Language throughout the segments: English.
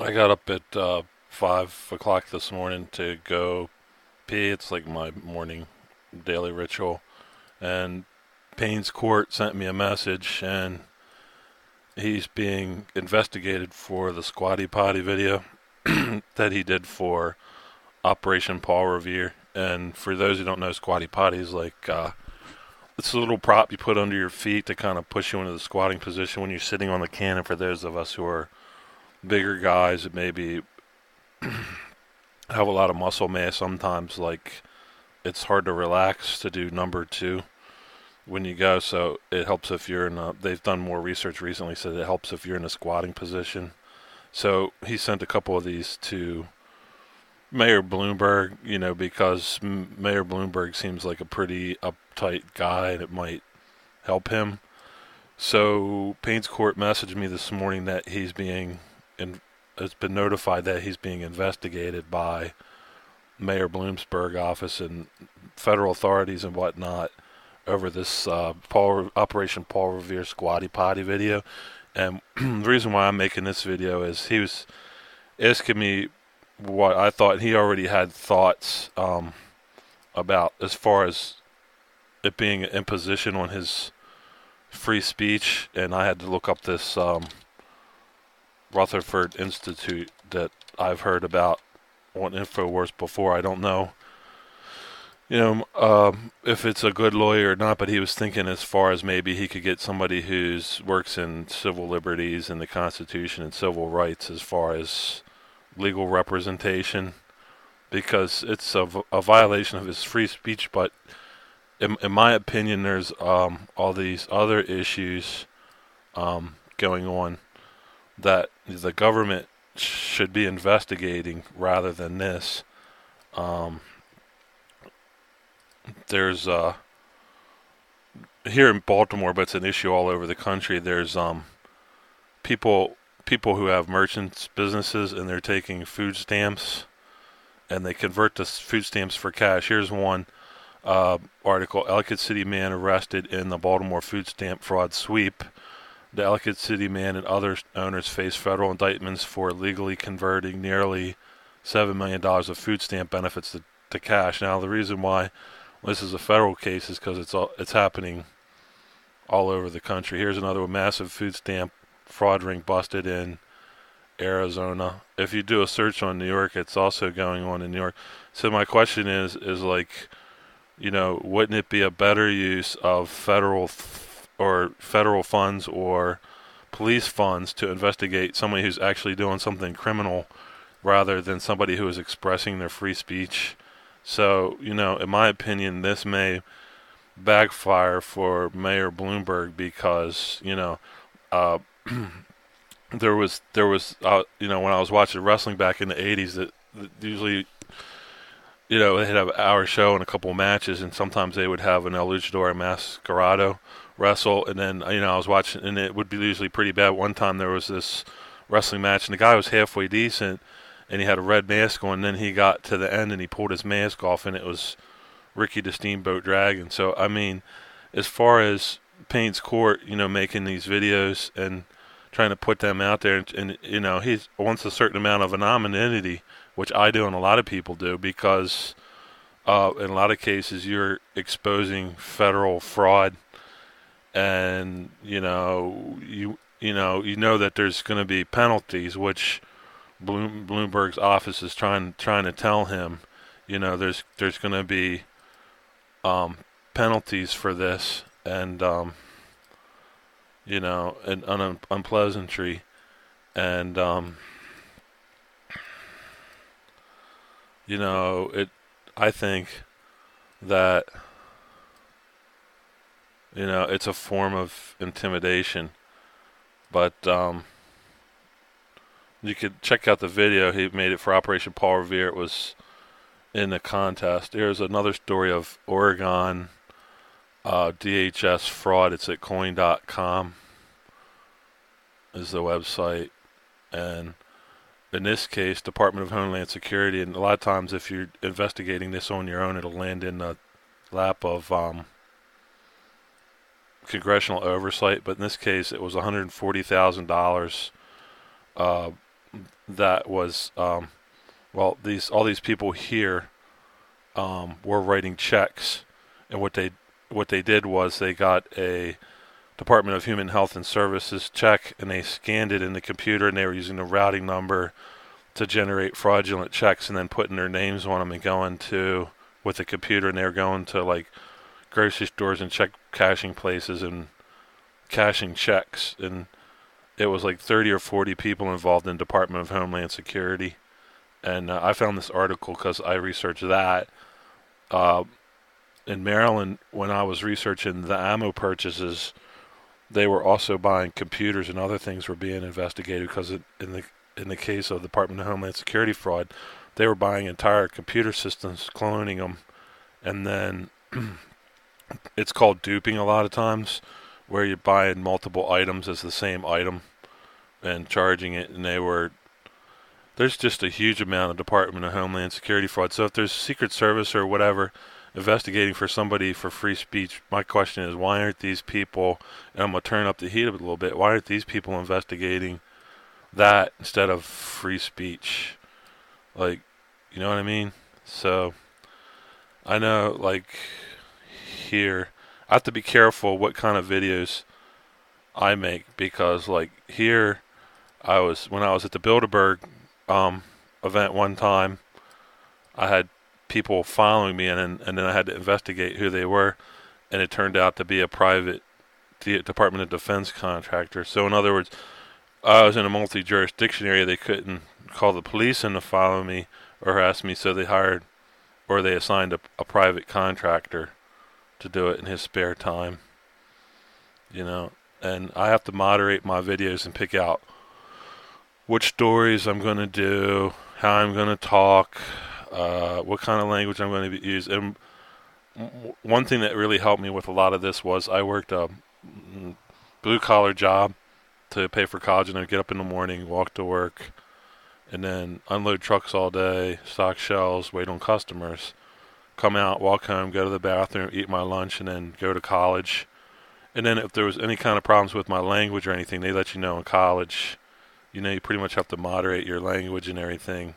I got up at 5 o'clock this morning to go pee. It's like my morning daily ritual. And Painscourt sent me a message, and he's being investigated for the squatty potty video that he did for Operation Paul Revere. And for those who don't know, squatty potty is like it's a little prop you put under your feet to kind of push you into the squatting position when you're sitting on the can. And for those of us who are bigger guys that maybe have a lot of muscle mass, sometimes like it's hard to relax to do number two when you go. So it helps if you're in a, they've done more research recently, so it helps if you're in a squatting position. So he sent a couple of these to Mayor Bloomberg, because Mayor Bloomberg seems like a pretty uptight guy and it might help him. So Payne's Court messaged me this morning that has been notified that he's being investigated by Mayor Bloomberg office and federal authorities and whatnot over this Operation Paul Revere squatty potty video. And the reason why I'm making this video is he was asking me what I thought. He already had thoughts about as far as it being an imposition on his free speech, and I had to look up this Rutherford Institute that I've heard about on InfoWars before. I don't know, if it's a good lawyer or not, but he was thinking as far as maybe he could get somebody who's works in civil liberties and the Constitution and civil rights as far as legal representation, because it's a violation of his free speech. But in my opinion, there's all these other issues going on that the government should be investigating rather than this. There's here in Baltimore, but it's an issue all over the country. There's people who have merchants businesses and they're taking food stamps and they convert the food stamps for cash. Here's one article: Ellicott City man arrested in the Baltimore food stamp fraud sweep. The Ellicott City man and other owners face federal indictments for illegally converting nearly $7 million of food stamp benefits to cash. Now, the reason why this is a federal case is because it's happening all over the country. Here's another one: massive food stamp fraud ring busted in Arizona. If you do a search on New York, it's also going on in New York. So my question is like, wouldn't it be a better use of federal funds or police funds to investigate somebody who's actually doing something criminal rather than somebody who is expressing their free speech? So, in my opinion, this may backfire for Mayor Bloomberg because, there was when I was watching wrestling back in the 80s, that usually, they'd have an hour show and a couple matches, and sometimes they would have an El Luchador Mascarado wrestle, and then, I was watching, and it would be usually pretty bad. One time there was this wrestling match, and the guy was halfway decent, and he had a red mask on, and then he got to the end, and he pulled his mask off, and it was Ricky the Steamboat Dragon. So, I mean, as far as Payne's Court, making these videos and trying to put them out there, and he wants a certain amount of anonymity, which I do and a lot of people do, because in a lot of cases you're exposing federal fraud, and you know that there's going to be penalties, which Bloomberg's office is trying to tell him. There's going to be penalties for this, and an unpleasantry, and it. I think that it's a form of intimidation, but you could check out the video. He made it for Operation Paul Revere. It was in the contest. There's another story of Oregon DHS fraud. It's at coin.com is the website. And in this case, Department of Homeland Security, and a lot of times if you're investigating this on your own, it'll land in the lap of congressional oversight. But in this case, it was $140,000 that was all these people here were writing checks, and what they did was they got a Department of Human Health and Services check, and they scanned it in the computer, and they were using the routing number to generate fraudulent checks, and then putting their names on them and going to with the computer, and they were going to like grocery stores and check cashing places and cashing checks, and it was like 30 or 40 people involved in Department of Homeland Security. And I found this article because I researched that. In Maryland, when I was researching the ammo purchases, they were also buying computers, and other things were being investigated because in the case of the Department of Homeland Security fraud, they were buying entire computer systems, cloning them, and then it's called duping a lot of times, where you're buying multiple items as the same item and charging it, and there's just a huge amount of Department of Homeland Security fraud. So if there's Secret Service or whatever investigating for somebody for free speech, my question is, why aren't these people, and I'm going to turn up the heat a little bit, why aren't these people investigating that instead of free speech? Like, you know what I mean? So I know, like, here I have to be careful what kind of videos I make, because like here when I was at the Bilderberg event one time, I had people following me, and then I had to investigate who they were, and it turned out to be a private Department of Defense contractor. So in other words, I was in a multi-jurisdiction area. They couldn't call the police in to follow me or harass me, so they hired or they assigned a private contractor to do it in his spare time, you know. And I have to moderate my videos and pick out which stories I'm going to do, how I'm going to talk, what kind of language I'm going to use. And one thing that really helped me with a lot of this was I worked a blue-collar job to pay for college, and I'd get up in the morning, walk to work, and then unload trucks all day, stock shelves, wait on customers, come out, walk home, go to the bathroom, eat my lunch, and then go to college. And then if there was any kind of problems with my language or anything, they let you know in college. You know, you pretty much have to moderate your language and everything.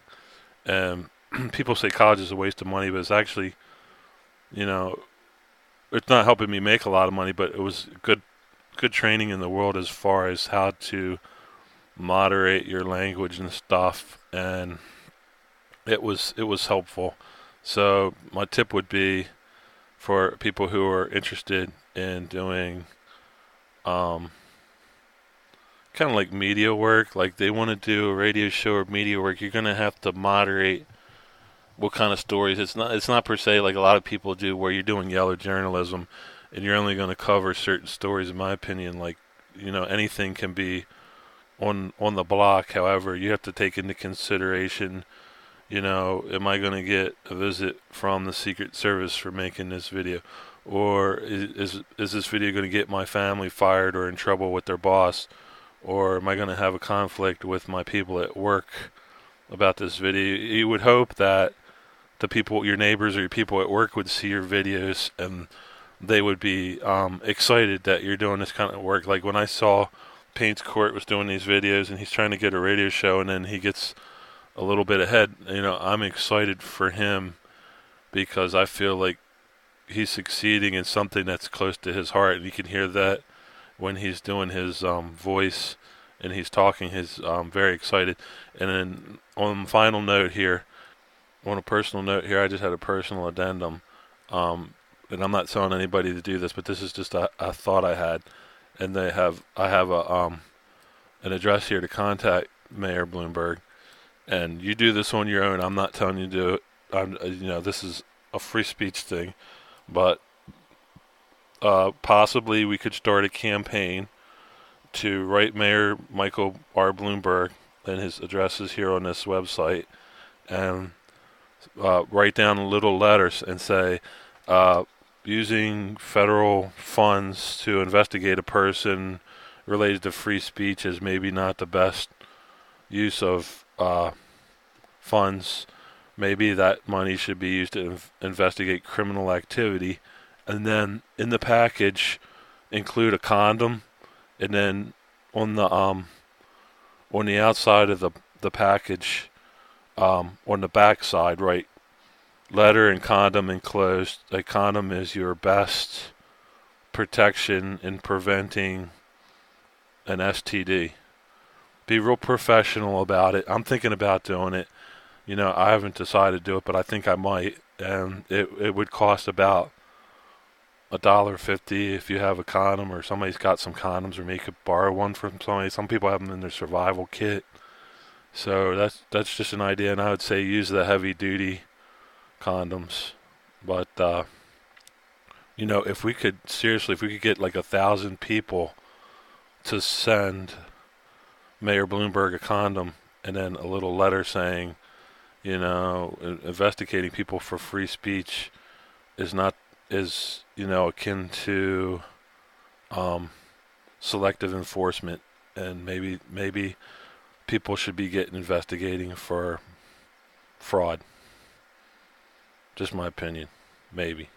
And people say college is a waste of money, but it's actually, you know, it's not helping me make a lot of money, but it was good training in the world as far as how to moderate your language and stuff, and it was helpful. So my tip would be for people who are interested in doing kind of like media work, like they want to do a radio show or media work, you're going to have to moderate what kind of stories. It's not per se like a lot of people do where you're doing yellow journalism and you're only going to cover certain stories. In my opinion, like, you know, anything can be on the block. However, you have to take into consideration, you know, am I going to get a visit from the Secret Service for making this video? Or is this video going to get my family fired or in trouble with their boss? Or am I going to have a conflict with my people at work about this video? You would hope that the people, your neighbors or your people at work, would see your videos and they would be excited that you're doing this kind of work. Like when I saw Painscourt was doing these videos and he's trying to get a radio show and then he gets a little bit ahead, you know, I'm excited for him because I feel like he's succeeding in something that's close to his heart, and you can hear that when he's doing his voice and he's talking. He's very excited. And then on a final note here, on a personal note here, I just had a personal addendum, and I'm not telling anybody to do this, but this is just a thought I had. And I have an address here to contact Mayor Bloomberg, and you do this on your own. I'm not telling you to do it. You know, this is a free speech thing, but possibly we could start a campaign to write Mayor Michael R. Bloomberg, and his address is here on this website, and write down little letters and say, using federal funds to investigate a person related to free speech is maybe not the best use of funds. Maybe that money should be used to investigate criminal activity. And then in the package, include a condom. And then on the outside of the package on the back side, right? Letter and condom enclosed. A condom is your best protection in preventing an STD. Be real professional about it. I'm thinking about doing it. I haven't decided to do it, but I think I might. And it would cost about $1.50 if you have a condom, or somebody's got some condoms, or maybe you could borrow one from somebody. Some people have them in their survival kit. So that's just an idea, and I would say use the heavy duty condoms. But if we could get like 1,000 people to send Mayor Bloomberg a condom and then a little letter saying, investigating people for free speech is akin to selective enforcement, and maybe people should be getting investigating for fraud. Just my opinion. Maybe.